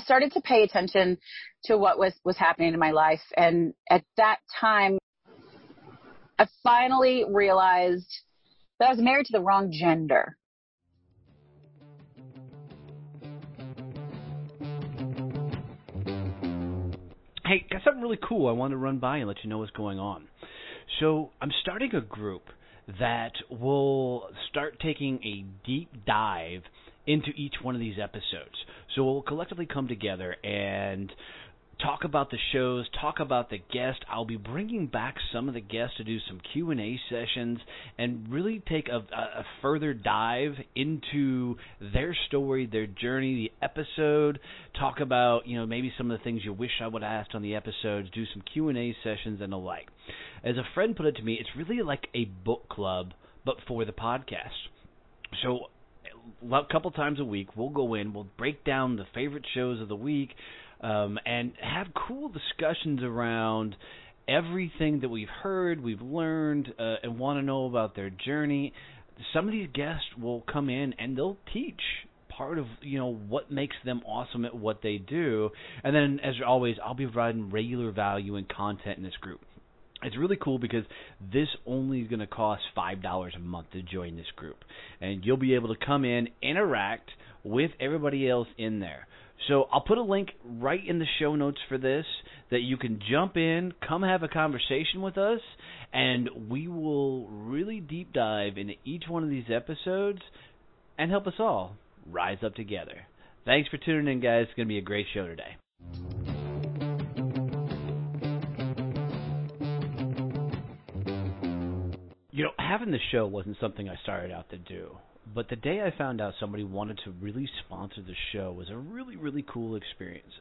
started to pay attention to what was happening in my life. And at that time, I finally realized that I was married to the wrong gender. Hey, got something really cool I wanted to run by and let you know what's going on. So I'm starting a group that will start taking a deep dive into each one of these episodes. So we'll collectively come together and talk about the shows, talk about the guests. I'll be bringing back some of the guests to do some Q&A sessions and really take a further dive into their story, their journey, the episode, talk about, maybe some of the things you wish I would have asked on the episodes, do some Q&A sessions and the like. As a friend put it to me, it's really like a book club, but for the podcast. So a couple times a week, we'll go in, we'll break down the favorite shows of the week, and have cool discussions around everything that we've heard, we've learned, and want to know about their journey. Some of these guests will come in and they'll teach part of, what makes them awesome at what they do. And then, as always, I'll be providing regular value and content in this group. It's really cool because this only is going to cost $5 a month to join this group. And you'll be able to come in, interact with everybody else in there. So I'll put a link right in the show notes for this that you can jump in, come have a conversation with us, and we will really deep dive into each one of these episodes and help us all rise up together. Thanks for tuning in, guys. It's going to be a great show today. Having the show wasn't something I started out to do. But the day I found out somebody wanted to really sponsor the show was a really, really cool experience.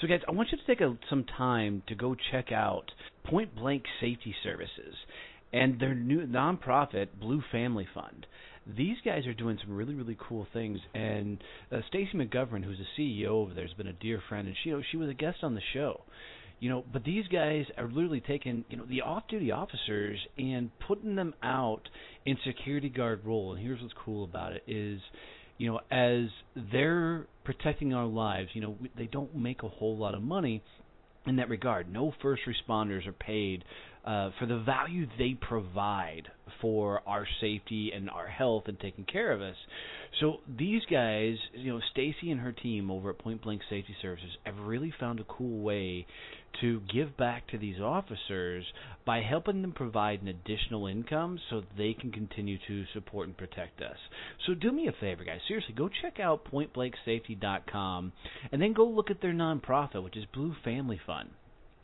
So, guys, I want you to take some time to go check out Point Blank Safety Services and their new nonprofit, Blue Family Fund. These guys are doing some really, really cool things. And Stacy McGovern, who's the CEO over there, has been a dear friend, and she was a guest on the show. But these guys are literally taking, the off-duty officers and putting them out in security guard role. And here's what's cool about it is, as they're protecting our lives, they don't make a whole lot of money in that regard. No first responders are paid for the value they provide for our safety and our health and taking care of us. So these guys, Stacy and her team over at Point Blank Safety Services have really found a cool way to give back to these officers by helping them provide an additional income so they can continue to support and protect us. So do me a favor, guys. Seriously, go check out pointblanksafety.com and then go look at their nonprofit, which is Blue Family Fund.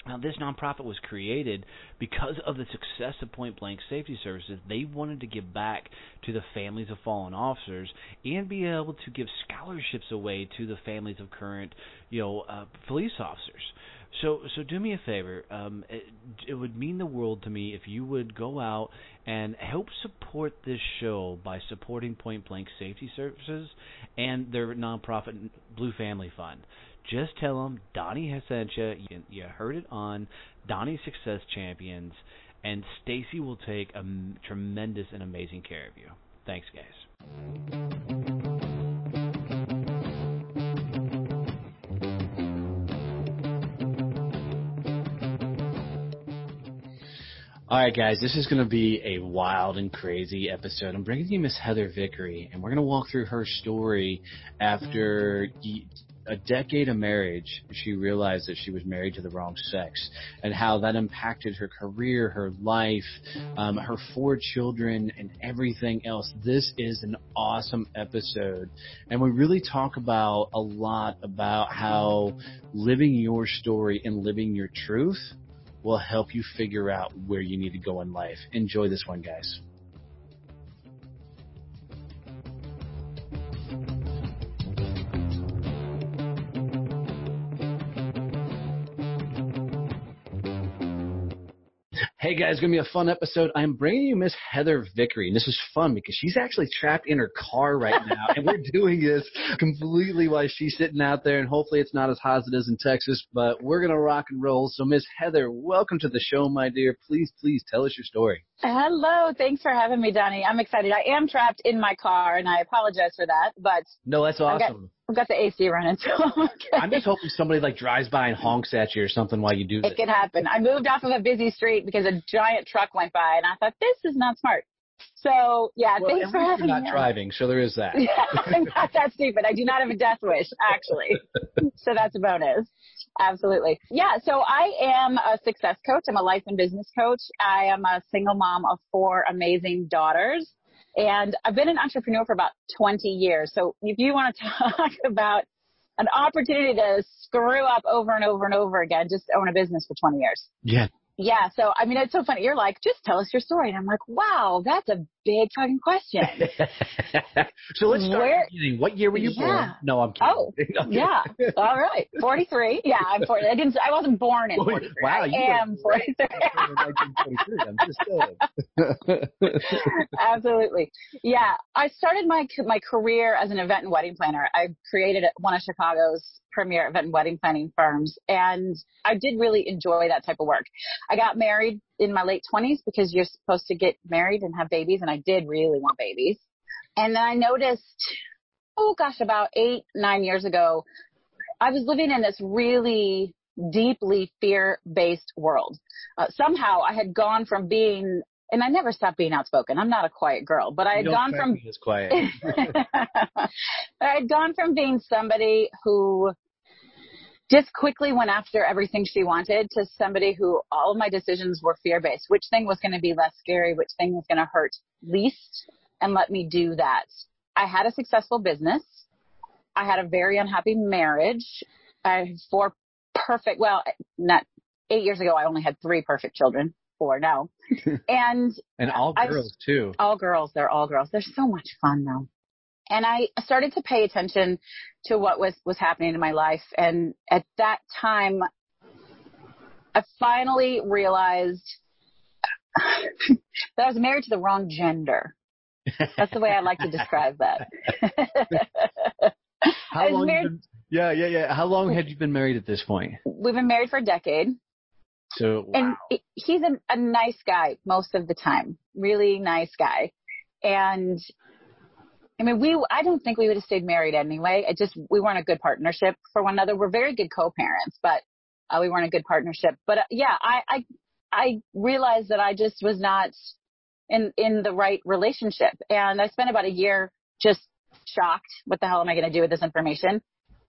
Now, this nonprofit was created because of the success of Point Blank Safety Services. They wanted to give back to the families of fallen officers and be able to give scholarships away to the families of current, police officers. So do me a favor. It would mean the world to me if you would go out and help support this show by supporting Point Blank Safety Services and their nonprofit Blue Family Fund. Just tell them Donnie has sent you. You heard it on Donnie's Success Champions, and Stacy will take a tremendous and amazing care of you. Thanks, guys. All right, guys, this is going to be a wild and crazy episode. I'm bringing you Miss Heather Vickery, and we're going to walk through her story after a decade of marriage. She realized that she was married to the wrong sex and how that impacted her career, her life, her 4 children, and everything else. This is an awesome episode, and we really talk about a lot about how living your story and living your truth will help you figure out where you need to go in life. Enjoy this one, guys. Hey guys, it's going to be a fun episode. I'm bringing you Miss Heather Vickery, and this is fun because she's actually trapped in her car right now, and we're doing this completely while she's sitting out there, and hopefully it's not as hot as it is in Texas, but we're going to rock and roll. So Miss Heather, welcome to the show, my dear. Please tell us your story. Hello. Thanks for having me, Donnie. I'm excited. I am trapped in my car, and I apologize for that. But No, that's awesome. I've got the AC running, so I'm okay. I'm just hoping somebody like drives by and honks at you or something while you do this. It could happen. I moved off of a busy street because a giant truck went by, and I thought, this is not smart. So, yeah, Well, thanks for having me. You're not driving, so there is that. Yeah, I'm not that stupid. I do not have a death wish, actually. So that's a bonus. Absolutely. Yeah, so I am a success coach. I'm a life and business coach. I am a single mom of 4 amazing daughters. And I've been an entrepreneur for about 20 years. So if you want to talk about an opportunity to screw up over and over and over again, just own a business for 20 years. Yeah. Yeah. So, I mean, it's so funny. You're like, just tell us your story. And I'm like, wow, that's a big fucking question. So let's start at the beginning. What year were you born? No, I'm kidding. Oh, yeah. All right. 43. Yeah, I'm 40. I wasn't born in 43. Wow. I am 43. I'm just saying. Absolutely. Yeah. I started my career as an event and wedding planner. I created one of Chicago's premier event and wedding planning firms. And I did really enjoy that type of work. I got married in my late 20s because you're supposed to get married and have babies. And I did really want babies. And then I noticed, about 8-9 years ago, I was living in this really deeply fear-based world. Somehow I had gone from being, and I never stopped being outspoken. I'm not a quiet girl, but I had gone from quiet. I had gone from being somebody who just quickly went after everything she wanted to somebody who all of my decisions were fear-based. Which thing was going to be less scary? Which thing was going to hurt least? And let me do that. I had a successful business. I had a very unhappy marriage. I had 4 perfect, not 8 years ago, I only had 3 perfect children, 4 now. And all girls too. All girls. They're all girls. They're so much fun though. And I started to pay attention to what was happening in my life. And at that time, I finally realized that I was married to the wrong gender. That's the way I like to describe that. How long had you been married at this point? We've been married for a decade. So, wow. And he's a nice guy most of the time. Really nice guy. And I mean, I don't think we would have stayed married anyway. We weren't a good partnership for one another. We're very good co-parents, but we weren't a good partnership. But I realized that I just was not in the right relationship. And I spent about a year just shocked. What the hell am I going to do with this information?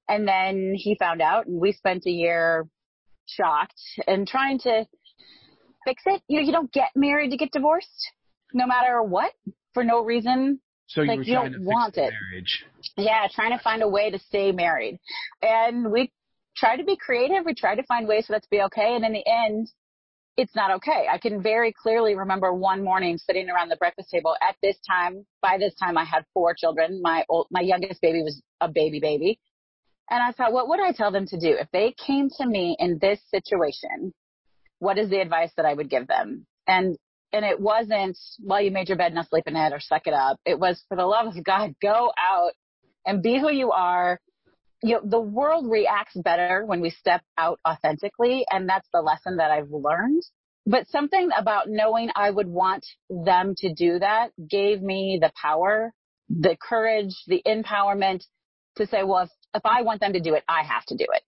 And then he found out, and we spent a year shocked and trying to fix it. You don't get married to get divorced, no matter what, for no reason. So you were trying to fix the marriage. Yeah, trying to find a way to stay married. And we tried to be creative. We tried to find ways for that to be okay. And in the end, it's not okay. I can very clearly remember one morning sitting around the breakfast table at this time. By this time, I had 4 children. My youngest baby was a baby. And I thought, what would I tell them to do? If they came to me in this situation, what is the advice that I would give them? And it wasn't, well, you made your bed, now sleep in it, or suck it up. It was, for the love of God, go out and be who you are. The world reacts better when we step out authentically, and that's the lesson that I've learned. But something about knowing I would want them to do that gave me the power, the courage, the empowerment to say, well, if I want them to do it, I have to do it.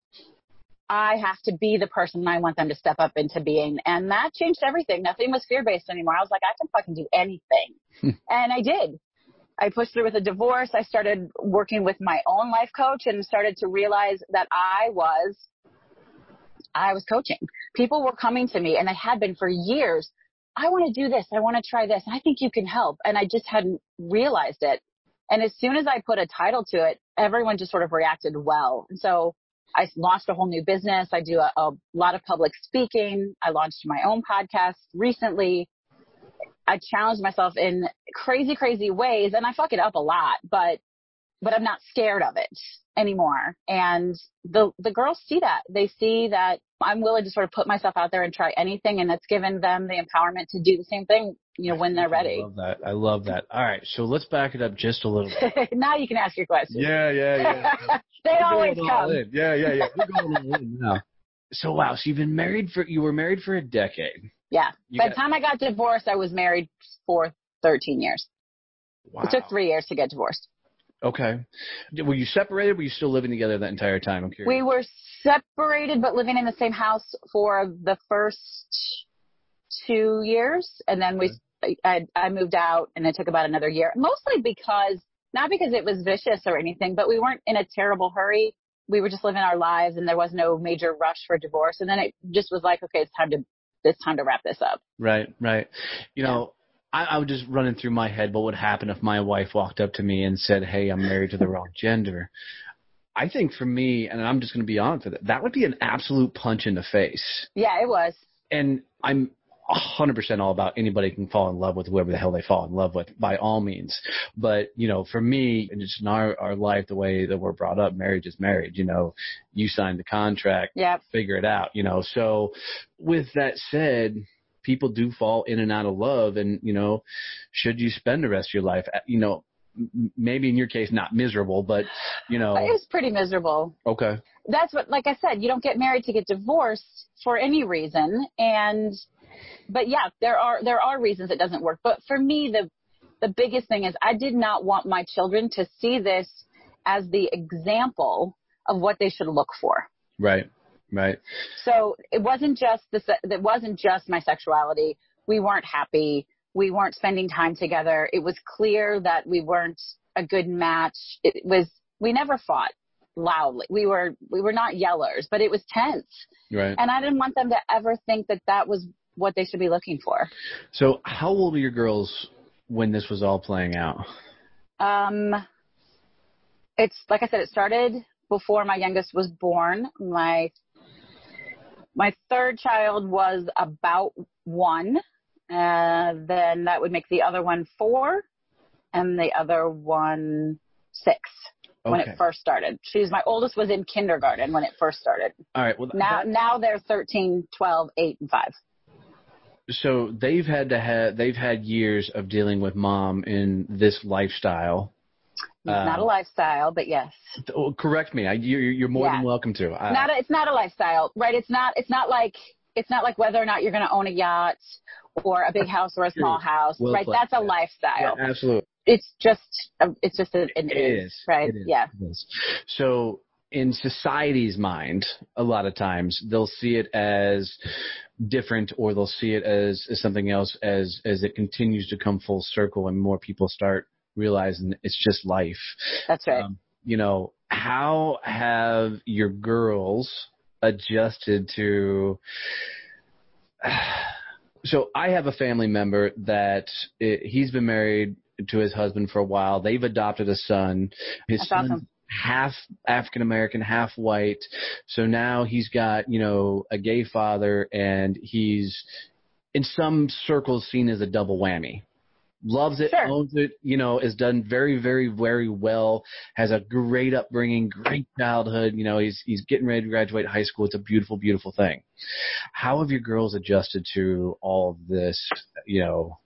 I have to be the person I want them to step up into being. And that changed everything. Nothing was fear-based anymore. I was like, I can fucking do anything. And I did. I pushed through with a divorce. I started working with my own life coach and started to realize that I was coaching. People were coming to me, and they had been for years. I want to do this. I want to try this. I think you can help. And I just hadn't realized it. And as soon as I put a title to it, everyone just sort of reacted well. And so I launched a whole new business. I do a lot of public speaking. I launched my own podcast recently. I challenged myself in crazy, crazy ways, and I fuck it up a lot, but I'm not scared of it anymore. And the girls see that. They see that I'm willing to sort of put myself out there and try anything, and it's given them the empowerment to do the same thing, when they're ready. I love that. All right, so let's back it up just a little bit. Now you can ask your questions. Yeah. They always come. Yeah. We're going all in now. So wow, so you were married for a decade. Yeah. By the time I got divorced, I was married for 13 years. Wow. It took 3 years to get divorced. Okay. Were you separated? Were you still living together that entire time? I'm curious. We were separated, but living in the same house for the first 2 years. And then I moved out, and it took about another year, mostly not because it was vicious or anything, but we weren't in a terrible hurry. We were just living our lives, and there was no major rush for divorce. And then it just was like, okay, it's time to wrap this up. Right. You know, I was just running through my head what would happen if my wife walked up to me and said, hey, I'm married to the wrong gender. I think for me, and I'm just going to be honest with it, that would be an absolute punch in the face. Yeah, it was. And I'm 100% all about anybody can fall in love with whoever the hell they fall in love with, by all means. But, you know, for me, and just in our life, the way that we're brought up, marriage is marriage. You know, you sign the contract, figure it out, you know. So with that said, people do fall in and out of love. And, you know, should you spend the rest of your life, you know, maybe in your case, not miserable, but, you know. It was pretty miserable. Okay. That's what, like I said, you don't get married to get divorced for any reason. But yeah, there are reasons it doesn't work. But for me, the biggest thing is I did not want my children to see this as the example of what they should look for. Right. So it wasn't just my sexuality. We weren't happy. We weren't spending time together. It was clear that we weren't a good match. We never fought loudly. We were not yellers, but it was tense. Right. And I didn't want them to ever think that was what they should be looking for. So how old were your girls when this was all playing out? It's like I said, it started before my youngest was born. My third child was about 1. Then that would make the other one 4 and the other one 6 when it first started. My oldest was in kindergarten when it first started. All right. Well, now they're 13, 12, 8, and 5. So they've had years of dealing with mom in this lifestyle. It's not a lifestyle, but yes. Correct me. You're more than welcome to. It's not a lifestyle, right? It's not like whether or not you're going to own a yacht or a big house or a small house, right? That's a lifestyle. Yeah, absolutely. It's just an it is, right? It is. Yeah. It is. So in society's mind, a lot of times they'll see it as different, or they'll see it as something else as it continues to come full circle and more people start realizing it's just life. That's right. You know, how have your girls adjusted to? So I have a family member that he's been married to his husband for a while. They've adopted a son. His son's awesome. Half African American, half white. So now he's got, you know, a gay father, and he's in some circles seen as a double whammy. Loves it, sure. Owns it, you know, is done very, very, very well, has a great upbringing, great childhood. You know, he's getting ready to graduate high school. It's a beautiful, beautiful thing. How have your girls adjusted to all of this, you know?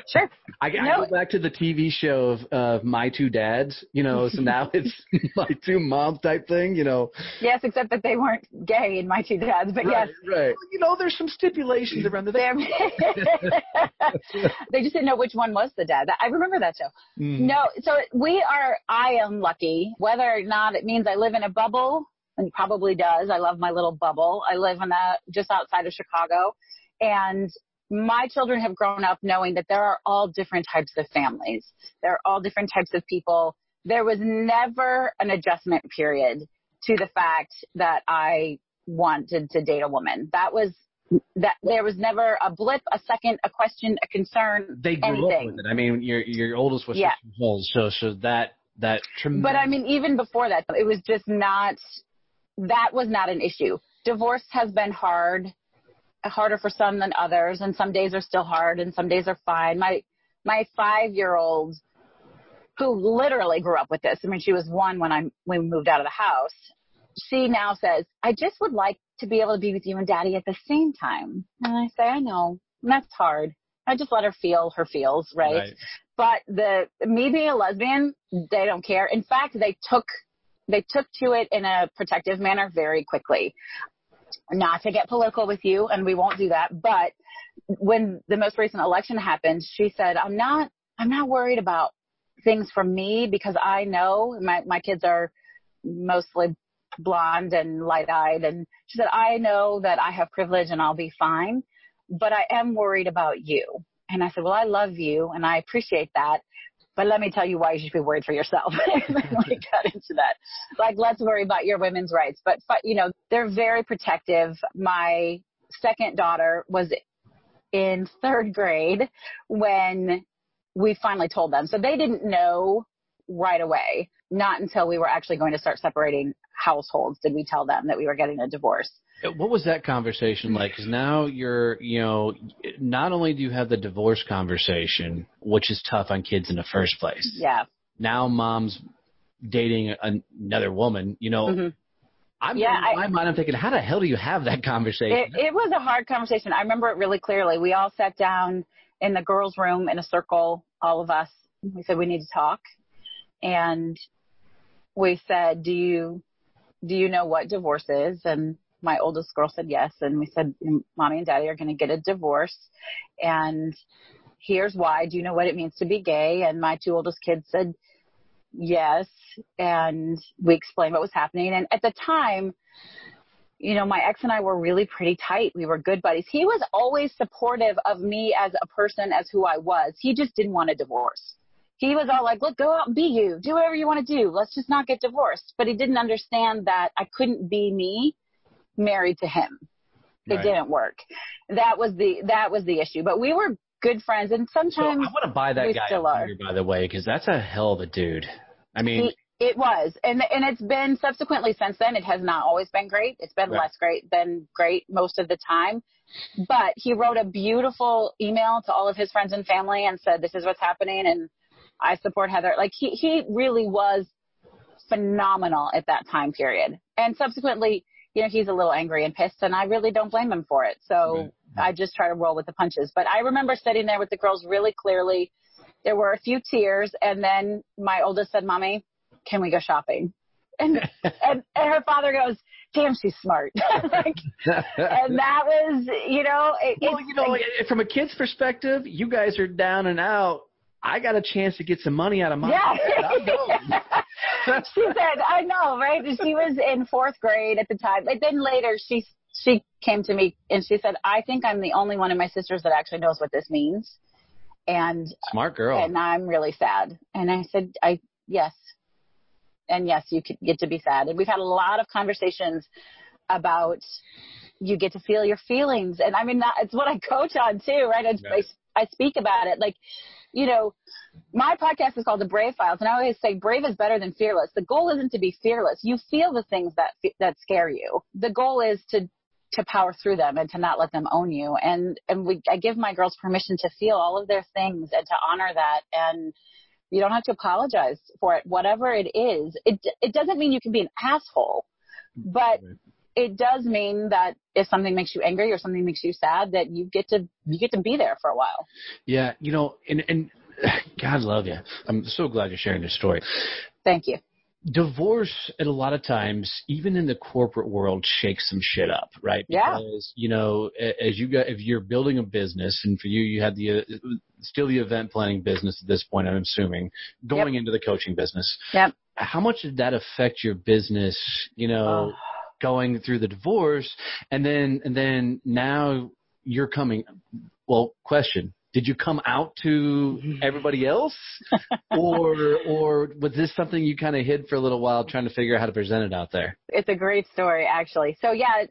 Sure. I go back to the TV show of My Two Dads, you know, so now it's My Two Moms type thing, you know. Yes, except that they weren't gay in My Two Dads, but right, yes. Right. Well, you know, there's some stipulations around the thing. They just didn't know which one was the dad. I remember that show. Mm-hmm. No, so I am lucky, whether or not it means I live in a bubble, and it probably does. I love my little bubble. I live just outside of Chicago, and my children have grown up knowing that there are all different types of families. There are all different types of people. There was never an adjustment period to the fact that I wanted to date a woman. There was never a blip, a second, a question, a concern, They grew anything. up with it. I mean, your oldest was 6 years old, so that tremendous. But I mean, even before that, it was just that was not an issue. Divorce has been harder for some than others, and some days are still hard and some days are fine. My 5-year-old, who literally grew up with this, I mean, she was 1 when we moved out of the house. She now says, I just would like to be able to be with you and Daddy at the same time. And I say, I know, and that's hard. I just let her feel her feels, right? But me being a lesbian, they don't care. In fact, they took to it in a protective manner very quickly. not to get political with you, and we won't do that, but when the most recent election happened, she said, I'm not worried about things from me because I know my kids are mostly blonde and light-eyed. And she said, I know that I have privilege and I'll be fine, but I am worried about you. And I said, well, I love you and I appreciate that. But let me tell you why you should be worried for yourself. And then we got into that. Like, let's worry about your women's rights. But, you know, they're very protective. My second daughter was in third grade when we finally told them. So they didn't know right away. Not until we were actually going to start separating households did we tell them that we were getting a divorce. What was that conversation like? Because now you're, you know, not only do you have the divorce conversation, which is tough on kids in the first place. Yeah. Now mom's dating another woman, you know. Mm-hmm. In my mind, I'm thinking, how the hell do you have that conversation? It was a hard conversation. I remember it really clearly. We all sat down in the girls' room in a circle, all of us. We said, we need to talk. And we said, do you know what divorce is? And my oldest girl said yes. And we said, Mommy and Daddy are going to get a divorce. And here's why. Do you know what it means to be gay? And my two oldest kids said yes. And we explained what was happening. And at the time, you know, my ex and I were really pretty tight. We were good buddies. He was always supportive of me as a person, as who I was. He just didn't want a divorce. He was all like, look, go out and be you. Do whatever you want to do. Let's just not get divorced. But he didn't understand that I couldn't be me married to him. It didn't work. That was the issue. But we were good friends. And sometimes so I want to buy that guy up here, by the way, because that's a hell of a dude. I mean, it was. And it's been subsequently since then. It has not always been great. It's been less great than great most of the time. But he wrote a beautiful email to all of his friends and family and said, this is what's happening. And I support Heather. Like he really was phenomenal at that time period. And subsequently, you know, he's a little angry and pissed, and I really don't blame him for it. So I just try to roll with the punches. But I remember sitting there with the girls really clearly. There were a few tears, and then my oldest said, Mommy, can we go shopping? And her father goes, damn, she's smart. And that was, you know. From a kid's perspective, you guys are down and out. I got a chance to get some money out of my I'm going. She said, I know, right? She was in fourth grade at the time. But then later she came to me and she said, I think I'm the only one of my sisters that actually knows what this means. And smart girl. And I'm really sad. And I said, yes. And yes, you could get to be sad. And we've had a lot of conversations about you get to feel your feelings. And I mean, it's what I coach on too, right? I speak about it. Like, you know, my podcast is called The Brave Files, and I always say brave is better than fearless. The goal isn't to be fearless. You feel the things that scare you. The goal is to power through them and to not let them own you. And I give my girls permission to feel all of their things and to honor that. And you don't have to apologize for it, whatever it is. It doesn't mean you can be an asshole, but it does mean that if something makes you angry or something makes you sad, that you get to be there for a while. Yeah, you know, and God love you. I'm so glad you're sharing this story. Thank you. Divorce, at a lot of times, even in the corporate world, shakes some shit up, right? Because, you know, if you're building a business, and for you had still the event planning business at this point, I'm assuming, going into the coaching business. Yep. How much did that affect your business, you know, going through the divorce? And then now you're coming, question. Did you come out to everybody else, or was this something you kind of hid for a little while trying to figure out how to present it out there? It's a great story, actually. So, yeah,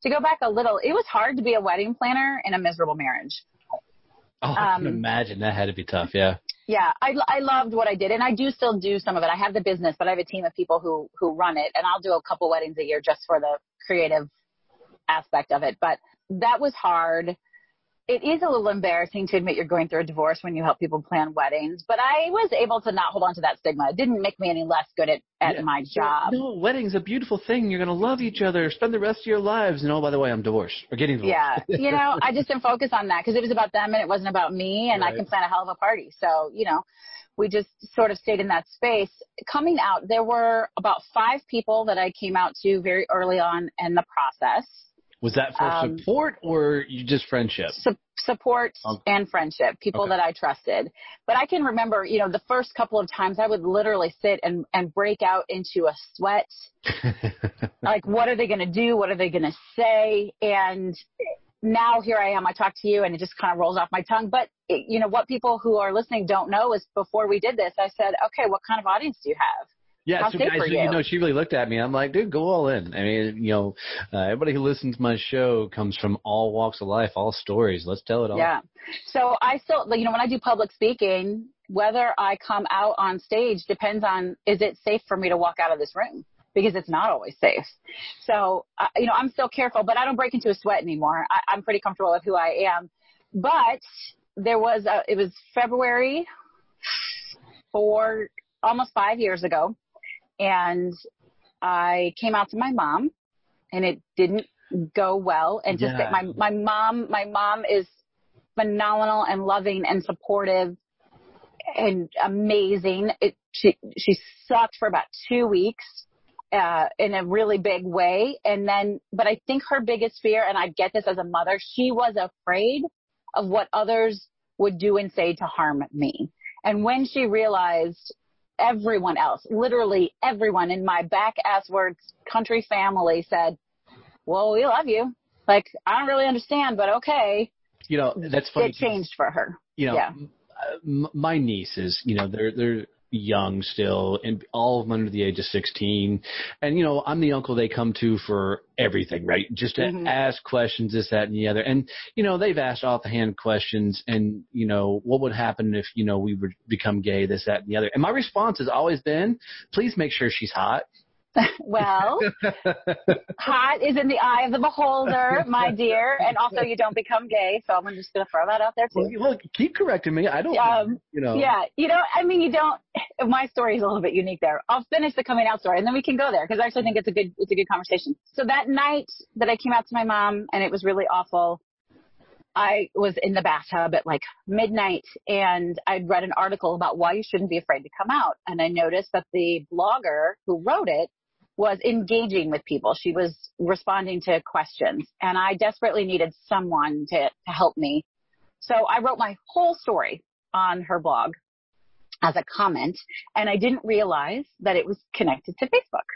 to go back a little, it was hard to be a wedding planner in a miserable marriage. Oh, I can imagine. That had to be tough, yeah. Yeah, I loved what I did, and I do still do some of it. I have the business, but I have a team of people who run it, and I'll do a couple weddings a year just for the creative aspect of it. But that was hard. It is a little embarrassing to admit you're going through a divorce when you help people plan weddings, but I was able to not hold on to that stigma. It didn't make me any less good at my job. No, wedding's a beautiful thing. You're going to love each other, spend the rest of your lives. And by the way, I'm divorced or getting divorced. Yeah. You know, I just didn't focus on that because it was about them and it wasn't about me, and I can plan a hell of a party. So, you know, we just sort of stayed in that space. Coming out, there were about 5 people that I came out to very early on in the process. Was that for support or you just friendship? Support and friendship, people that I trusted. But I can remember, the first couple of times I would literally sit and break out into a sweat. Like, what are they going to do? What are they going to say? And now here I am, I talk to you and it just kind of rolls off my tongue. But, what people who are listening don't know is before we did this, I said, okay, what kind of audience do you have? Yeah, so guys, she really looked at me. I'm like, dude, go all in. I mean, everybody who listens to my show comes from all walks of life, all stories. Let's tell it all. Yeah. So I still, when I do public speaking, whether I come out on stage depends on, is it safe for me to walk out of this room? Because it's not always safe. So, I'm still careful, but I don't break into a sweat anymore. I'm pretty comfortable with who I am. But it was February almost 5 years ago. And I came out to my mom, and it didn't go well. And just that my mom is phenomenal and loving and supportive and amazing. She sucked for about 2 weeks in a really big way. But I think her biggest fear, and I get this as a mother, she was afraid of what others would do and say to harm me. And when she realized everyone else, literally everyone in my back-asswards country family said, well, we love you. Like, I don't really understand, but okay. That's funny. It changed for her. My nieces, they're young still, and all of them under the age of 16. And, I'm the uncle they come to for everything, right? Just to ask questions, this, that, and the other. And, they've asked off-the-hand questions and, what would happen if, we would become gay, this, that, and the other. And my response has always been, please make sure she's hot. Well, hot is in the eye of the beholder, my dear. And also, you don't become gay. So I'm just going to throw that out there, too. Well, keep correcting me. I don't, Yeah. You don't. My story is a little bit unique there. I'll finish the coming out story, and then we can go there, because I actually think it's a good conversation. So that night that I came out to my mom, and it was really awful, I was in the bathtub at like midnight, and I'd read an article about why you shouldn't be afraid to come out. And I noticed that the blogger who wrote it was engaging with people. She was responding to questions, and I desperately needed someone to help me. So I wrote my whole story on her blog as a comment, and I didn't realize that it was connected to Facebook.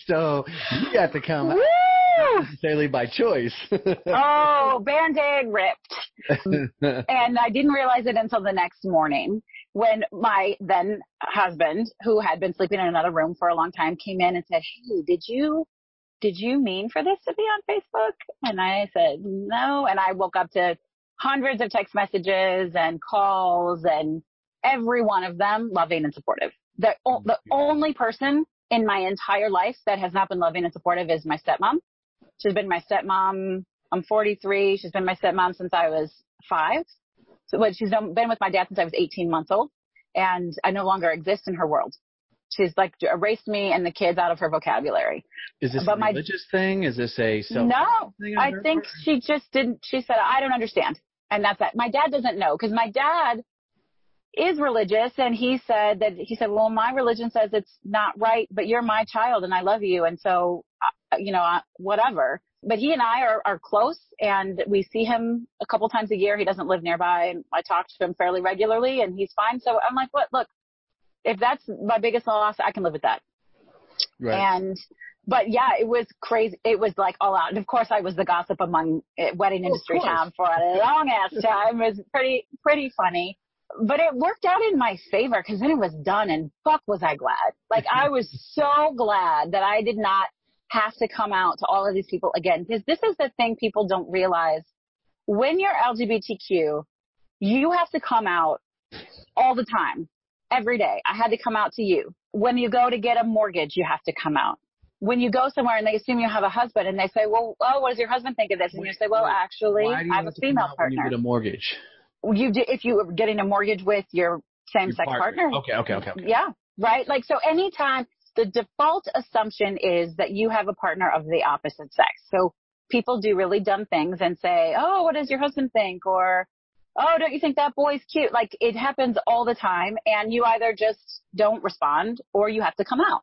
So you got to come out, not necessarily by choice. Oh, Band-Aid ripped. And I didn't realize it until the next morning, when my then husband, who had been sleeping in another room for a long time, came in and said, hey, did you mean for this to be on Facebook? And I said, no. And I woke up to hundreds of text messages and calls, and every one of them loving and supportive. The only person in my entire life that has not been loving and supportive is my stepmom. She's been my stepmom. I'm 43. She's been my stepmom since I was 5. So she's been with my dad since I was 18 months old, and I no longer exist in her world. She's like erased me and the kids out of her vocabulary. Is this a religious thing? Is this a thing? No, I think she just didn't. She said, I don't understand. And that's that. My dad doesn't know, because my dad is religious, and he said, well, my religion says it's not right, but you're my child and I love you. And so, whatever. But he and I are close, and we see him a couple times a year. He doesn't live nearby, and I talk to him fairly regularly, and he's fine. So I'm like, look, if that's my biggest loss, I can live with that. Right. But yeah, it was crazy. It was like all out. And of course I was the gossip among wedding industry town for a long ass time. It was pretty funny. But it worked out in my favor, because then it was done, and fuck was I glad. Like, I was so glad that I did not have to come out to all of these people again, because this is the thing people don't realize. When you're LGBTQ, you have to come out all the time, every day. I had to come out to you. When you go to get a mortgage, you have to come out. When you go somewhere and they assume you have a husband, and they say, well, what does your husband think of this? And you say, well, actually, I have a female partner. When you get a mortgage? If you were getting a morttage with your same-sex partner. Okay. Yeah, right? Like, so anytime, the default assumption is that you have a partner of the opposite sex. So people do really dumb things and say, oh, what does your husband think? Or, oh, don't you think that boy's cute? Like, it happens all the time, and you either just don't respond or you have to come out.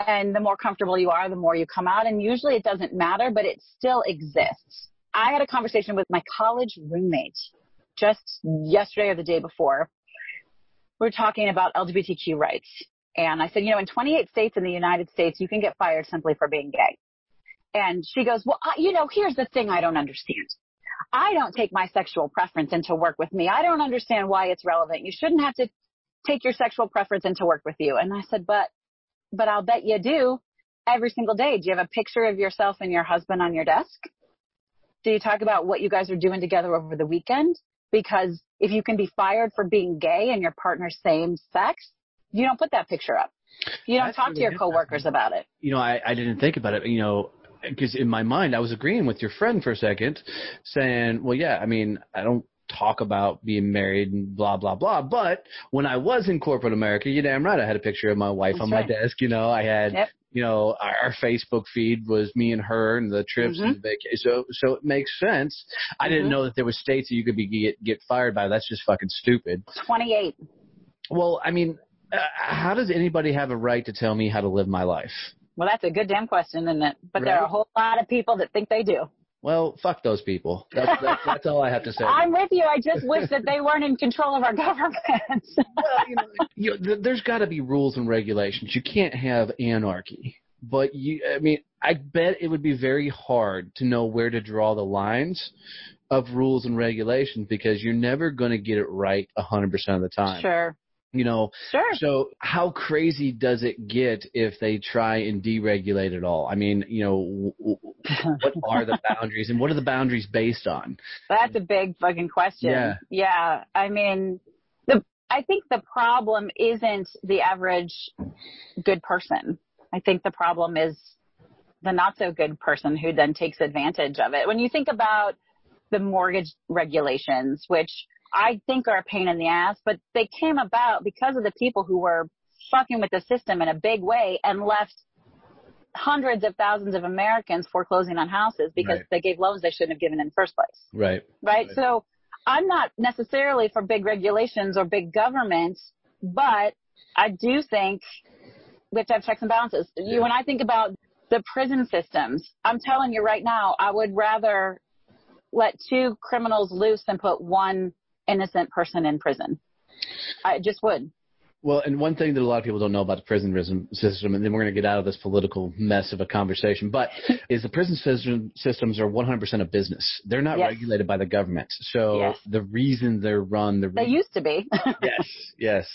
And the more comfortable you are, the more you come out. And usually it doesn't matter, but it still exists. I had a conversation with my college roommate just yesterday or the day before. We're talking about LGBTQ rights. And I said, in 28 states in the United States, you can get fired simply for being gay. And she goes, well, here's the thing I don't understand. I don't take my sexual preference into work with me. I don't understand why it's relevant. You shouldn't have to take your sexual preference into work with you. And I said, but I'll bet you do every single day. Do you have a picture of yourself and your husband on your desk? Do you talk about what you guys are doing together over the weekend? Because if you can be fired for being gay and your partner's same sex, you don't put that picture up. You don't talk to your coworkers about it. I didn't think about it, because in my mind, I was agreeing with your friend for a second, saying, well, yeah, I don't talk about being married and blah, blah, blah. But when I was in corporate America, you're damn right, I had a picture of my wife on my desk. I had, our Facebook feed was me and her and the trips and the vacation. So it makes sense. I didn't know that there were states that you could get fired by. That's just fucking stupid. 28. Well, how does anybody have a right to tell me how to live my life? Well, that's a good damn question, isn't it? But there are a whole lot of people that think they do. Well, fuck those people. That's all I have to say. I'm with you. I just wish that they weren't in control of our governments. Well, there's got to be rules and regulations. You can't have anarchy. But I bet it would be very hard to know where to draw the lines of rules and regulations because you're never going to get it right 100% of the time. Sure. Sure. So how crazy does it get if they try and deregulate it all? What are the boundaries and what are the boundaries based on? That's a big fucking question. Yeah. I think the problem isn't the average good person. I think the problem is the not so good person who then takes advantage of it. When you think about the mortgage regulations, which I think are a pain in the ass, but they came about because of the people who were fucking with the system in a big way and left hundreds of thousands of Americans foreclosing on houses because they gave loans they shouldn't have given in the first place. Right. So I'm not necessarily for big regulations or big government, but I do think we have to have checks and balances. When I think about the prison systems, I'm telling you right now, I would rather let 2 criminals loose than put 1 innocent person in prison. I just would. Well, and one thing that a lot of people don't know about the prison system, and then we're going to get out of this political mess of a conversation, but is the prison systems are 100% a business. They're not regulated by the government. So the reason they're run, they used to be. Yes.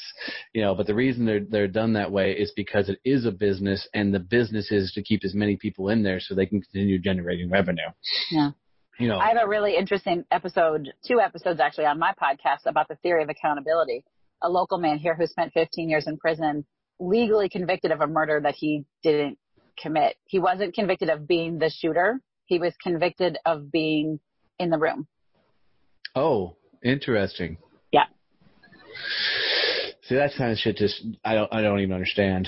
But the reason they're done that way is because it is a business, and the business is to keep as many people in there so they can continue generating revenue. Yeah. I have a really interesting 2 episodes actually on my podcast about the theory of accountability. A local man here who spent 15 years in prison, legally convicted of a murder that he didn't commit. He wasn't convicted of being the shooter. He was convicted of being in the room. Oh, interesting. Yeah. See, that kind of shit I don't even understand.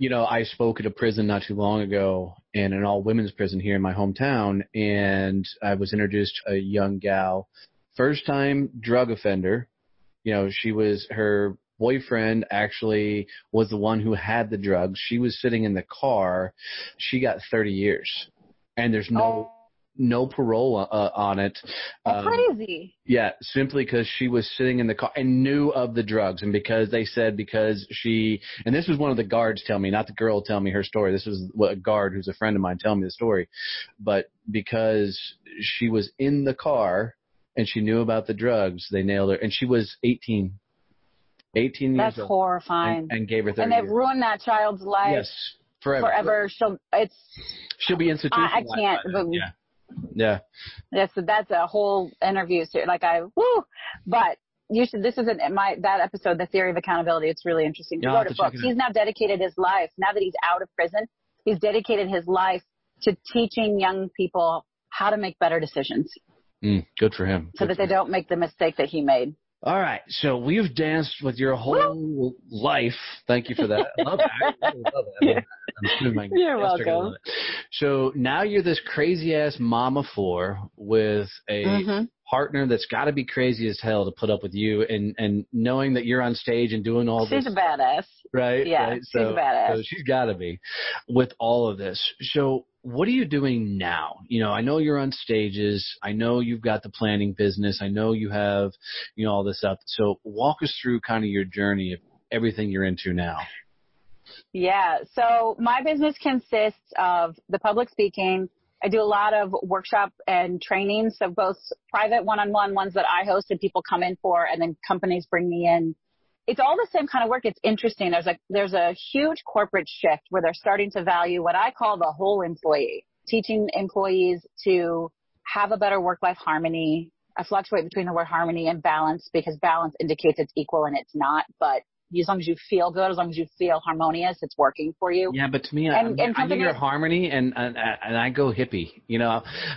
I spoke at a prison not too long ago, and an all-women's prison here in my hometown, and I was introduced to a young gal, first-time drug offender. Her boyfriend actually was the one who had the drugs. She was sitting in the car. She got 30 years, and there's no parole on it. That's crazy. Yeah, simply because she was sitting in the car and knew of the drugs. And because she, and this was one of the guards tell me, not the girl tell me her story. This was a guard who's a friend of mine telling me the story. But because she was in the car and she knew about the drugs, they nailed her. And she was 18 years old. That's horrifying. And gave her 30 years. And they've ruined that child's life. Yes, forever. She'll be institutionalized. I can't. Yeah. That's a whole interview. But you should. This isn't that episode, The Theory of Accountability. It's really interesting. He wrote a book. He's now dedicated his life. Now that he's out of prison, he's dedicated his life to teaching young people how to make better decisions. Good for him. So that they don't make the mistake that he made. All right, so we've danced with your whole life. Thank you for that. I love that. I really love that. You're welcome. So now you're this crazy-ass mama four with a partner that's got to be crazy as hell to put up with you, and knowing that you're on stage and doing all this. She's a badass. right? Yeah, Right. she's So badass. she's got to be with all of this. So what are you doing now? I know you're on stages. I know you've got the planning business. I know you have, all this stuff. So walk us through kind of your journey of everything you're into now. Yeah. So my business consists of the public speaking. I do a lot of workshop and trainings, so both private one-on-one ones that I host and people come in for, and then companies bring me in. It's all the same kind of work. It's interesting. There's a huge corporate shift where they're starting to value what I call the whole employee, teaching employees to have a better work-life harmony. I fluctuate between the word harmony and balance because balance indicates it's equal and it's not, but as long as you feel good, as long as you feel harmonious, it's working for you. Yeah, but to me, I hear harmony and I go hippie.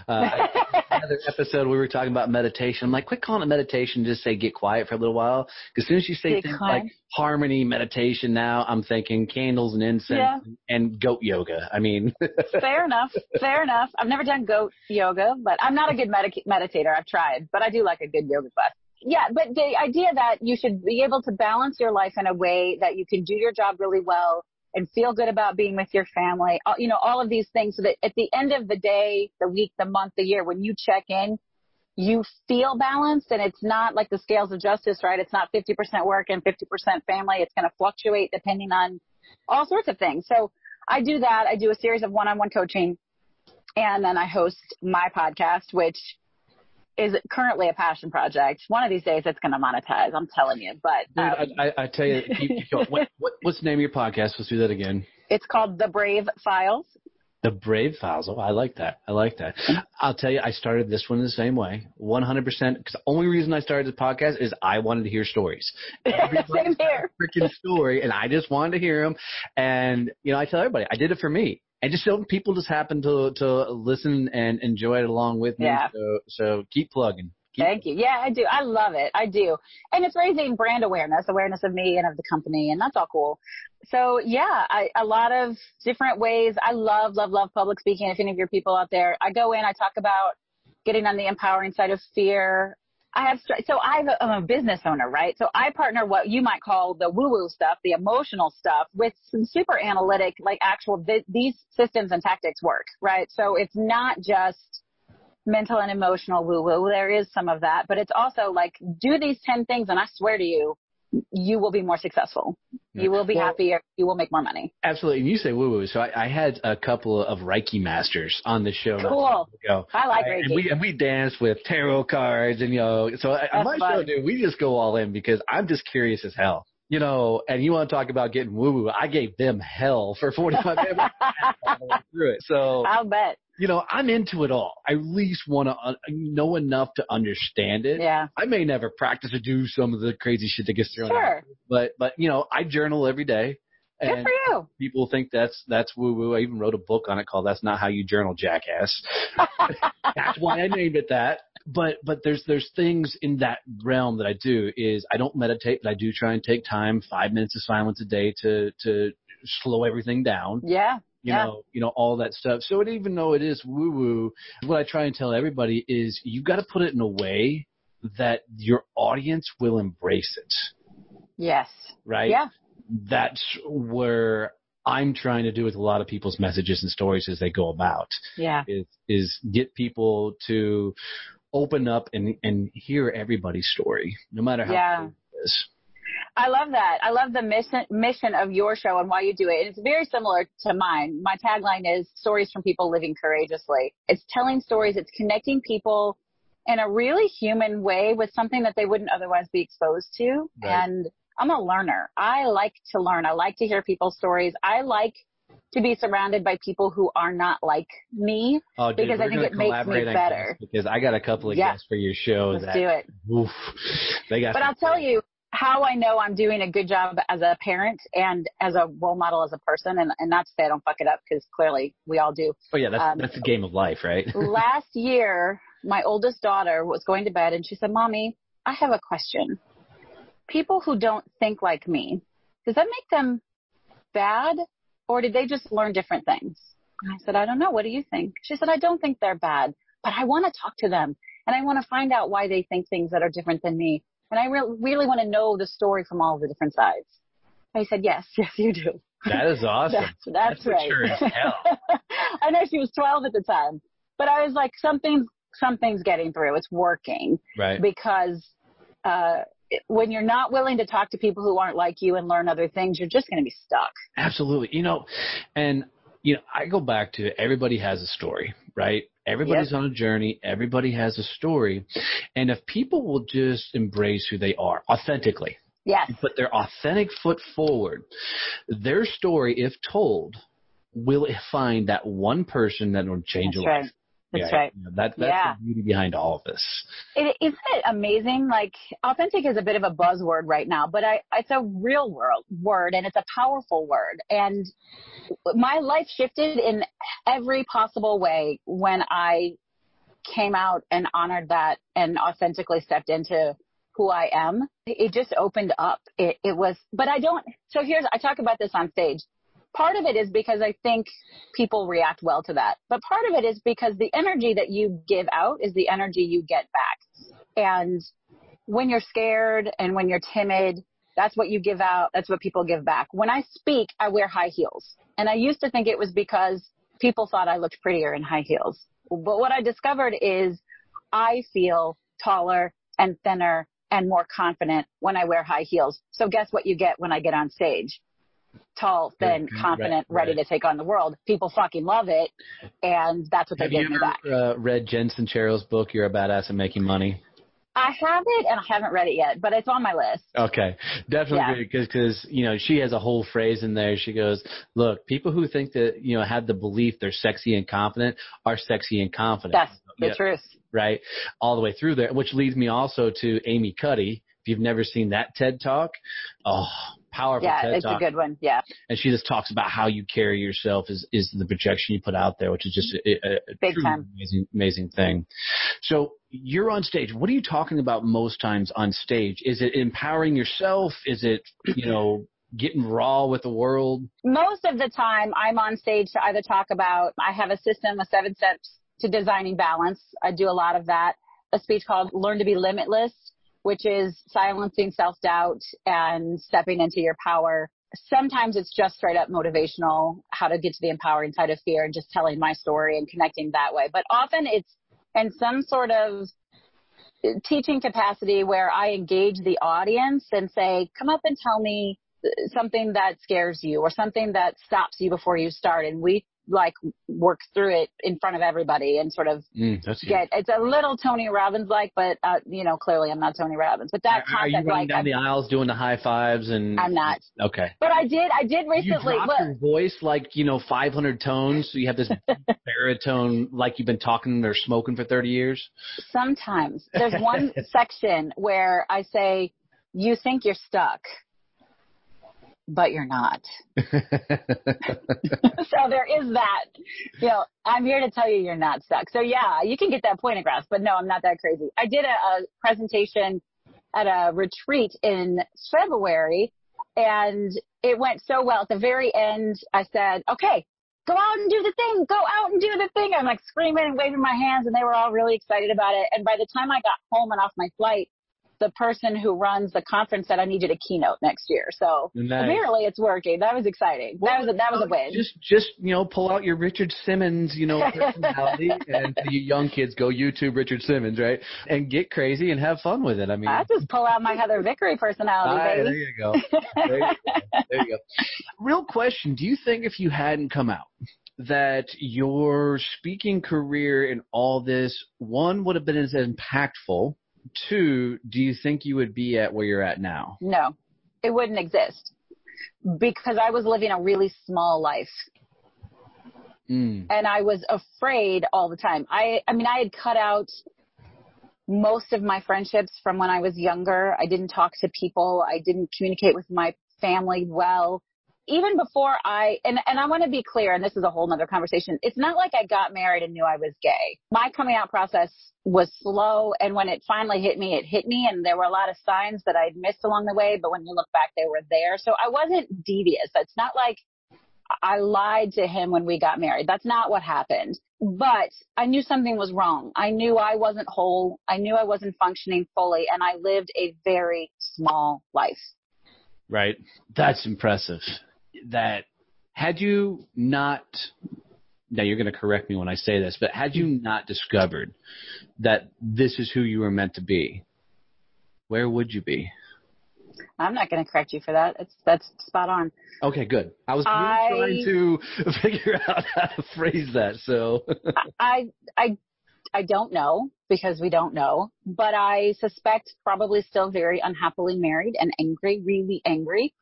Another episode we were talking about meditation. I'm like, quit calling it meditation. Just say get quiet for a little while. Because as soon as you say things like harmony, meditation, now I'm thinking candles and incense and goat yoga. I mean, fair enough. I've never done goat yoga, but I'm not a good meditator. I've tried, but I do like a good yoga class. Yeah, but the idea that you should be able to balance your life in a way that you can do your job really well and feel good about being with your family, all of these things, so that at the end of the day, the week, the month, the year, when you check in, you feel balanced, and it's not like the scales of justice, right? It's not 50% work and 50% family. It's going to fluctuate depending on all sorts of things. So I do that. I do a series of one-on-one coaching, and then I host my podcast, which is currently a passion project. One of these days it's going to monetize, I'm telling you. But I tell you, keep going. What's the name of your podcast? Let's do that again. It's called The Brave Files. The Brave Files. Oh, I like that. I'll tell you, I started this one the same way, 100%. Because the only reason I started this podcast is I wanted to hear stories. Same here. Freaking story, and I just wanted to hear them. And I tell everybody, I did it for me. And just so people just happen to listen and enjoy it along with me. Yeah. So keep plugging. Thank you. Yeah, I do. I love it. I do. And it's raising brand awareness of me and of the company, and that's all cool. So yeah, a lot of different ways. I love public speaking. If any of your people out there, I go in, I talk about getting on the empowering side of fear. I'm a business owner, right? So I partner what you might call the woo-woo stuff, the emotional stuff, with some super analytic, like actual, these systems and tactics work, right? So it's not just mental and emotional woo-woo. There is some of that, but it's also like, do these 10 things and I swear to you, you will be more successful. You will be happier. You will make more money. Absolutely. And you say woo-woo. So I had a couple of Reiki masters on the show. Cool. I like Reiki. And we danced with tarot cards and, so on my show, dude, we just go all in because I'm just curious as hell. And you want to talk about getting woo-woo. I gave them hell for 45 minutes through it. So I'll bet. I'm into it all. I at least want to know enough to understand it. Yeah. I may never practice or do some of the crazy shit that gets thrown out. But I journal every day. Good for you. People think that's woo-woo. I even wrote a book on it called That's Not How You Journal, Jackass. That's why I named it that. But there's things in that realm that I do is I don't meditate, but I do try and take time, 5 minutes of silence a day to slow everything down. Yeah. All that stuff. So even though it is woo-woo, what I try and tell everybody is you got to put it in a way that your audience will embrace it. Yes. Right? Yeah. That's where I'm trying to do with a lot of people's messages and stories as they go about. Yeah. Is get people to open up and hear everybody's story, no matter how it is. I love that. I love the mission of your show and why you do it. And it's very similar to mine. My tagline is stories from people living courageously. It's telling stories. It's connecting people in a really human way with something that they wouldn't otherwise be exposed to. Right. And I'm a learner. I like to learn. I like to hear people's stories. I like to be surrounded by people who are not like me, because I think it makes me better. Because I got a couple of guests for your show. Let's do it. Oof, but I'll tell you how I know I'm doing a good job as a parent and as a role model as a person, and not to say I don't fuck it up, because clearly we all do. Oh yeah, that's the game of life, right? Last year, my oldest daughter was going to bed and she said, "Mommy, I have a question. People who don't think like me, does that make them bad, or did they just learn different things?" And I said, "I don't know. What do you think?" She said, "I don't think they're bad, but I want to talk to them and I want to find out why they think things that are different than me. And I really want to know the story from all of the different sides." I said, yes, you do. That is awesome. That's right. Mature as hell. I know she was 12 at the time, but I was like, something's getting through. It's working. Right. Because when you're not willing to talk to people who aren't like you and learn other things, you're just going to be stuck. Absolutely. I go back to everybody has a story, right? Everybody's on a journey. Everybody has a story. And if people will just embrace who they are authentically, yes, put their authentic foot forward, their story, if told, will find that one person that will change your life. That's right. That's the beauty behind all of this. Isn't it amazing? Like, authentic is a bit of a buzzword right now, but it's a real word, and it's a powerful word. And my life shifted in every possible way when I came out and honored that and authentically stepped into who I am. It just opened up. I talk about this on stage. Part of it is because I think people react well to that. But part of it is because the energy that you give out is the energy you get back. And when you're scared and when you're timid, that's what you give out. That's what people give back. When I speak, I wear high heels. And I used to think it was because people thought I looked prettier in high heels. But what I discovered is I feel taller and thinner and more confident when I wear high heels. So guess what you get when I get on stage? Tall, thin, confident, ready to take on the world. People fucking love it, and that's what they give me back. Have you ever read Jen Sincero's book, You're a Badass at Making Money? I have it, and I haven't read it yet, but it's on my list. Okay. Definitely, because she has a whole phrase in there. She goes, look, people who think that, have the belief they're sexy and confident are sexy and confident. That's the truth. Right? All the way through there, which leads me also to Amy Cuddy. If you've never seen that TED Talk, powerful TED Talk. Yeah, it's a good one, yeah. And she just talks about how you carry yourself is the projection you put out there, which is just a big time amazing thing. So you're on stage. What are you talking about most times on stage? Is it empowering yourself? Is it, getting raw with the world? Most of the time I'm on stage to either talk about, I have a system of 7 steps to designing balance. I do a lot of that. A speech called Learn to be Limitless, which is silencing self-doubt and stepping into your power. Sometimes it's just straight up motivational, how to get to the empowering side of fear and just telling my story and connecting that way. But often it's in some sort of teaching capacity where I engage the audience and say, come up and tell me something that scares you or something that stops you before you start. And we work through it in front of everybody and sort of it's a little Tony Robbins but clearly I'm not Tony Robbins, but that concept. Are you running down the aisles doing the high fives? And I'm not. Okay. But I did recently. You dropped your voice 500 tones, so you have this baritone like you've been talking or smoking for 30 years? Sometimes. There's one section where I say, you think you're stuck, but you're not. So there is that, I'm here to tell you you're not stuck. So yeah, you can get that point across, but no, I'm not that crazy. I did a presentation at a retreat in February and it went so well. At the very end, I said, okay, go out and do the thing. Go out and do the thing. I'm screaming and waving my hands and they were all really excited about it. And by the time I got home and off my flight, the person who runs the conference said I needed a keynote next year. So apparently it's working. That was exciting. Well, that was a win. Just pull out your Richard Simmons, personality, and to you young kids, go YouTube Richard Simmons, right? And get crazy and have fun with it. I just pull out my Heather Vickery personality, baby. There you go. There you go. Real question. Do you think if you hadn't come out, that your speaking career and all this, one, would have been as impactful? 2, do you think you would be at where you're at now? No, it wouldn't exist because I was living a really small life. And I was afraid all the time. I had cut out most of my friendships from when I was younger. I didn't talk to people. I didn't communicate with my family well. Even before I want to be clear, and this is a whole nother conversation, it's not like I got married and knew I was gay. My coming out process was slow, and when it finally hit me, and there were a lot of signs that I'd missed along the way, but when you look back, they were there. So I wasn't devious. It's not like I lied to him when we got married. That's not what happened. But I knew something was wrong. I knew I wasn't whole. I knew I wasn't functioning fully, and I lived a very small life. Right. That's impressive. That had you not, now you're going to correct me when I say this, but had you not discovered that this is who you were meant to be, where would you be? I'm not going to correct you for that. That's spot on. Okay, good. I was really trying to figure out how to phrase that. So I don't know, because we don't know, but I suspect probably still very unhappily married and angry, really angry,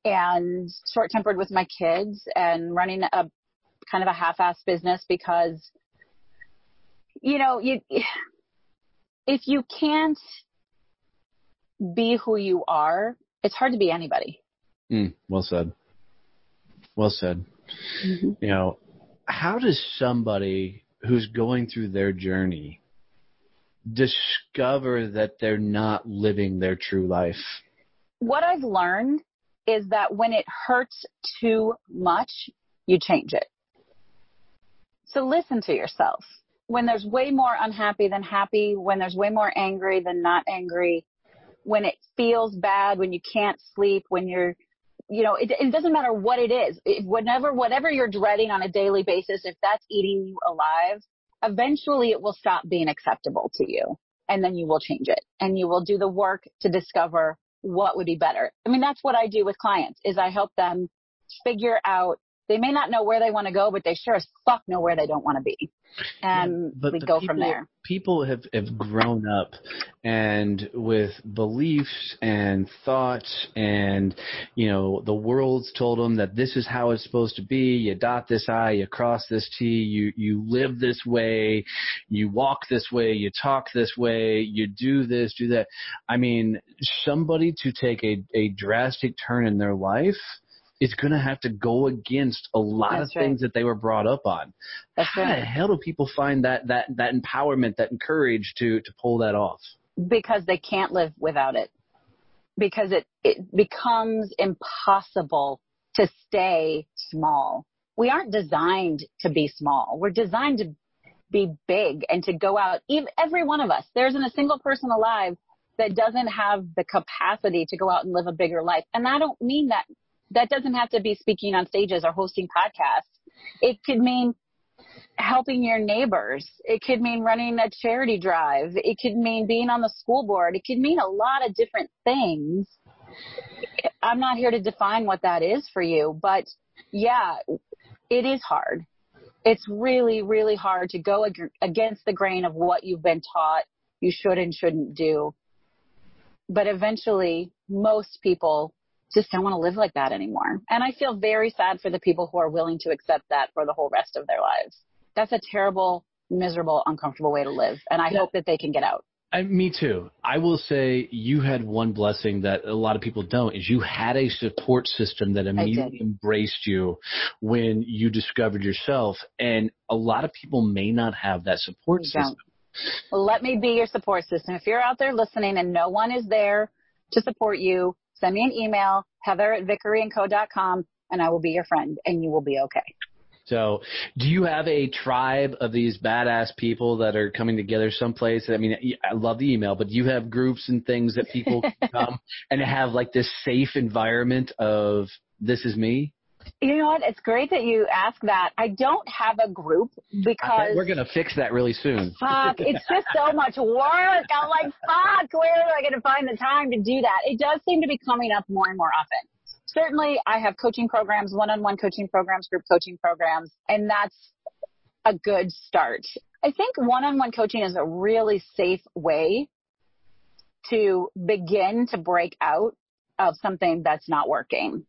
and short-tempered with my kids, and running a kind of a half-assed business because, if you can't be who you are, it's hard to be anybody. Well said. Well said. Mm-hmm. How does somebody who's going through their journey discover that they're not living their true life? What I've learned is that when it hurts too much, you change it. So listen to yourself. When there's way more unhappy than happy, when there's way more angry than not angry, when it feels bad, when you can't sleep, when you're, it doesn't matter what it is. Whatever you're dreading on a daily basis, if that's eating you alive, eventually it will stop being acceptable to you. And then you will change it. And you will do the work to discover what would be better. I mean, that's what I do with clients, is I help them figure out, they may not know where they want to go, but they sure as fuck know where they don't want to be. And we go from there. People have grown up and with beliefs and thoughts, and, the world's told them that this is how it's supposed to be. You dot this I, you cross this T, you live this way, you walk this way, you talk this way, you do this, do that. I mean, somebody to take a drastic turn in their life is going to have to go against a lot of things that they were brought up on. How the hell do people find that empowerment, that courage to pull that off? Because they can't live without it. Because it becomes impossible to stay small. We aren't designed to be small. We're designed to be big and to go out. Every one of us, there isn't a single person alive that doesn't have the capacity to go out and live a bigger life. And I don't mean that. That doesn't have to be speaking on stages or hosting podcasts. It could mean helping your neighbors. It could mean running a charity drive. It could mean being on the school board. It could mean a lot of different things. I'm not here to define what that is for you, but yeah, it is hard. It's really, really hard to go against the grain of what you've been taught you should and shouldn't do. But eventually, most people just don't want to live like that anymore. And I feel very sad for the people who are willing to accept that for the whole rest of their lives. That's a terrible, miserable, uncomfortable way to live. And I hope that they can get out. Me too. I will say you had one blessing that a lot of people don't, is you had a support system that immediately embraced you when you discovered yourself. And a lot of people may not have that support system. Well, let me be your support system. If you're out there listening and no one is there to support you, send me an email, heather@vickeryandco.com, and I will be your friend, and you will be okay. So do you have a tribe of these badass people that are coming together someplace? I mean, I love the email, but do you have groups and things that people can come and have like this safe environment of this is me? You know what? It's great that you ask that. I don't have a group because we're going to fix that really soon. Fuck, it's just so much work. I'm like, fuck, where am I going to find the time to do that? It does seem to be coming up more and more often. Certainly, I have coaching programs, one-on-one coaching programs, group coaching programs, and that's a good start. I think one-on-one coaching is a really safe way to begin to break out of something that's not working.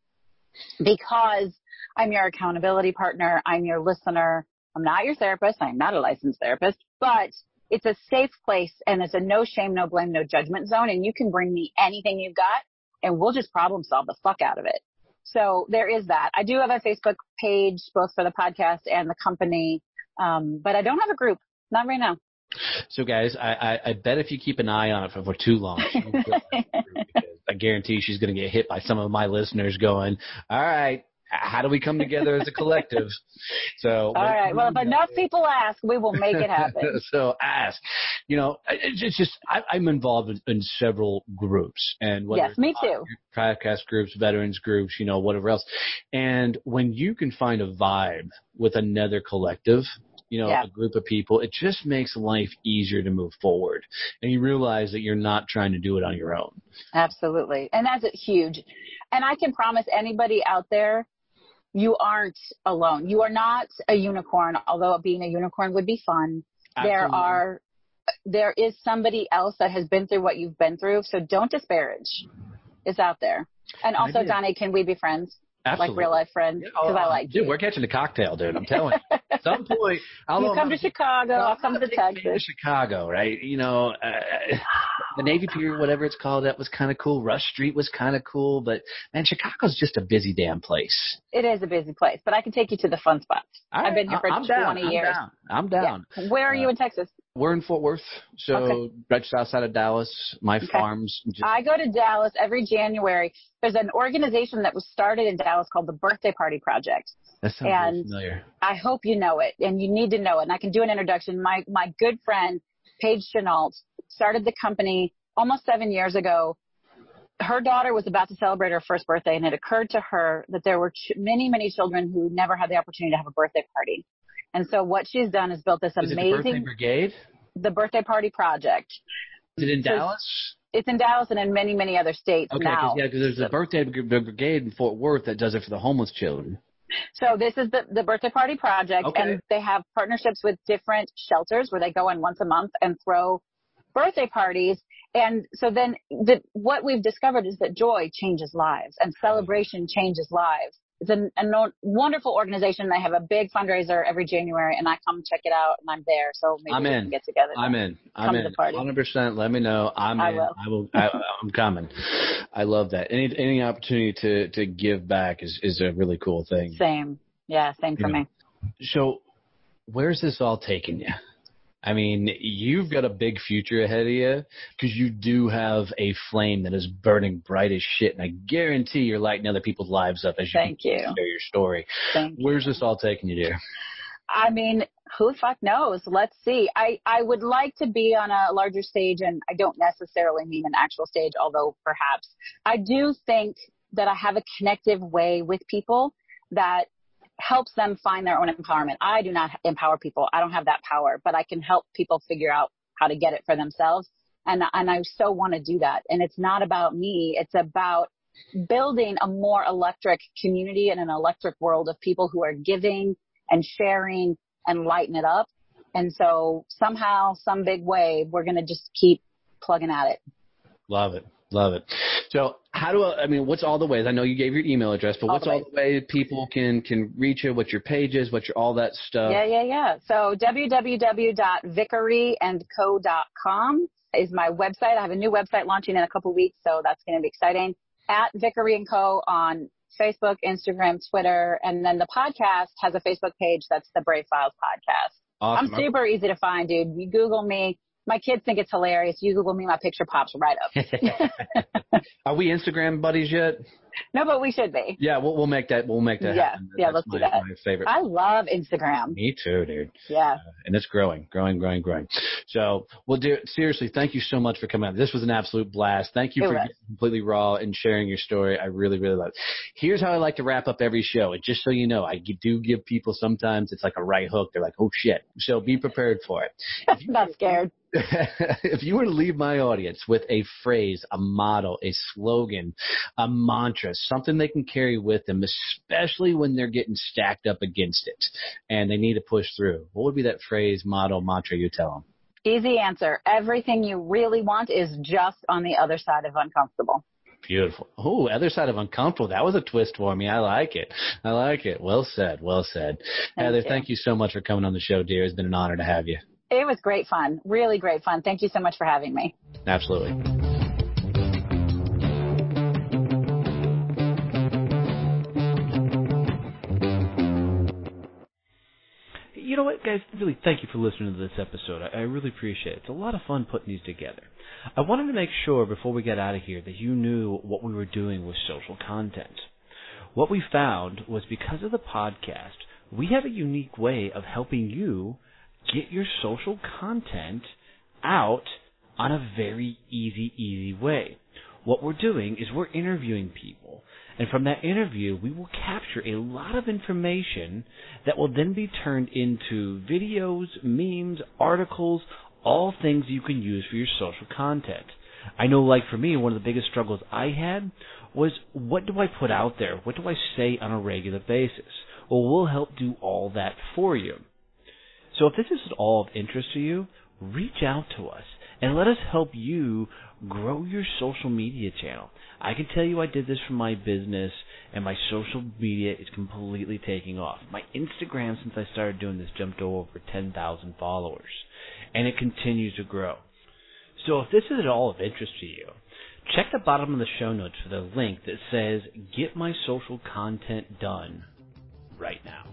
Because I'm your accountability partner, I'm your listener, I'm not your therapist, I'm not a licensed therapist, but it's a safe place and it's a no shame, no blame, no judgment zone, and you can bring me anything you've got and we'll just problem solve the fuck out of it. So there is that. I do have a Facebook page both for the podcast and the company, but I don't have a group, not right now. So guys, I bet if you keep an eye on it for too long, I guarantee she's going to get hit by some of my listeners going, all right, how do we come together as a collective? So, all right. Well, if enough people ask, we will make it happen. So ask. it's just I'm involved in several groups, and whether Yes, me too. podcast groups, veterans groups, whatever else. And when you can find a vibe with another collective, a group of people, it just makes life easier to move forward. And you realize that you're not trying to do it on your own. Absolutely. And that's huge. And I can promise anybody out there, you aren't alone. You are not a unicorn, although being a unicorn would be fun. Absolutely. There is somebody else that has been through what you've been through. So don't disparage. It's out there. And also, Donnie, can we be friends? Absolutely. Like real life friends? Because I like dude, you. We're catching a cocktail, dude. I'm telling you. At some point, you come to Chicago. I'll come to Texas. Chicago, right? The Navy Pier, whatever it's called, that was kind of cool. Rush Street was kind of cool. But, man, Chicago's just a busy damn place. It is a busy place. But I can take you to the fun spots. Right. I've been here for 20 years. I'm down. Yeah. Where are you in Texas? We're in Fort Worth, so right just outside of Dallas. My farm's. I go to Dallas every January. There's an organization that was started in Dallas called the Birthday Party Project. That sounds very familiar. I hope you know it, and you need to know it. And I can do an introduction. My good friend, Paige Chenault, started the company almost 7 years ago. Her daughter was about to celebrate her first birthday, and it occurred to her that there were many, many children who never had the opportunity to have a birthday party. And so what she's done is built this amazing... Is it the Birthday Brigade? The Birthday Party Project. Is it in Dallas? It's in Dallas and in many, many other states now. Because there's a Birthday Brigade in Fort Worth that does it for the homeless children. So this is the Birthday Party Project, and they have partnerships with different shelters where they go in once a month and throw birthday parties. And so then what we've discovered is that joy changes lives and celebration changes lives. It's a wonderful organization. They have a big fundraiser every January, and I come check it out, and I'm there. So maybe we can get together. I'm in. Come to the party. 100%. Let me know. I'm coming. I love that. Any opportunity to give back is a really cool thing. Same. Yeah, same for me. So where's this all taking you? I mean, you've got a big future ahead of you because you do have a flame that is burning bright as shit, and I guarantee you're lighting other people's lives up as you share your story. Where's this all taking you, dear? I mean, who the fuck knows? Let's see. I would like to be on a larger stage, and I don't necessarily mean an actual stage, although perhaps. I do think that I have a connective way with people that helps them find their own empowerment. I do not empower people. I don't have that power, but I can help people figure out how to get it for themselves. And I so want to do that. And it's not about me. It's about building a more electric community and an electric world of people who are giving and sharing and lighting it up. And so somehow, some big way, we're going to just keep plugging at it. Love it. Love it. So what's all the ways? I know you gave your email address, but what's all the ways people can reach you? What's your pages? What's all that stuff? Yeah. So www.vickeryandco.com is my website. I have a new website launching in a couple of weeks, so that's going to be exciting. At Vickery and Co on Facebook, Instagram, Twitter, and then the podcast has a Facebook page. That's the Brave Files Podcast. Awesome. I'm super easy to find, dude. You Google me. My kids think it's hilarious. You Google me, my picture pops right up. Are we Instagram buddies yet? No, but we should be. Yeah, we'll make that. We'll make that happen. Yeah, let's do that. My favorite. I love Instagram. Me too, dude. Yeah. And it's growing. So, well, dear, seriously, thank you so much for coming on. This was an absolute blast. Thank you for getting completely raw and sharing your story. I really, really love it. Here's how I like to wrap up every show. And just so you know, I do give people sometimes it's like a right hook. They're like, oh shit. So be prepared for it. Not scared. If you were to leave my audience with a phrase, a motto, a slogan, a mantra, something they can carry with them, especially when they're getting stacked up against it and they need to push through, what would be that phrase, motto, mantra you tell them? Easy answer. Everything you really want is just on the other side of uncomfortable. Beautiful. Oh, other side of uncomfortable. That was a twist for me. I like it. Well said. Heather, thank you so much for coming on the show, dear. It's been an honor to have you. It was great fun. Really great fun. Thank you so much for having me. Absolutely. You know what, guys? Really, thank you for listening to this episode. I really appreciate it. It's a lot of fun putting these together. I wanted to make sure before we get out of here that you knew what we were doing with social content. What we found was because of the podcast, we have a unique way of helping you get your social content out on a very easy way. What we're doing is we're interviewing people. And from that interview, we will capture a lot of information that will then be turned into videos, memes, articles, all things you can use for your social content. I know, like for me, one of the biggest struggles I had was, what do I put out there? What do I say on a regular basis? Well, we'll help do all that for you. So if this is at all of interest to you, reach out to us and let us help you grow your social media channel. I can tell you I did this for my business, and my social media is completely taking off. My Instagram, since I started doing this, jumped over 10,000 followers, and it continues to grow. So if this is at all of interest to you, check the bottom of the show notes for the link that says, "Get my social content done right now."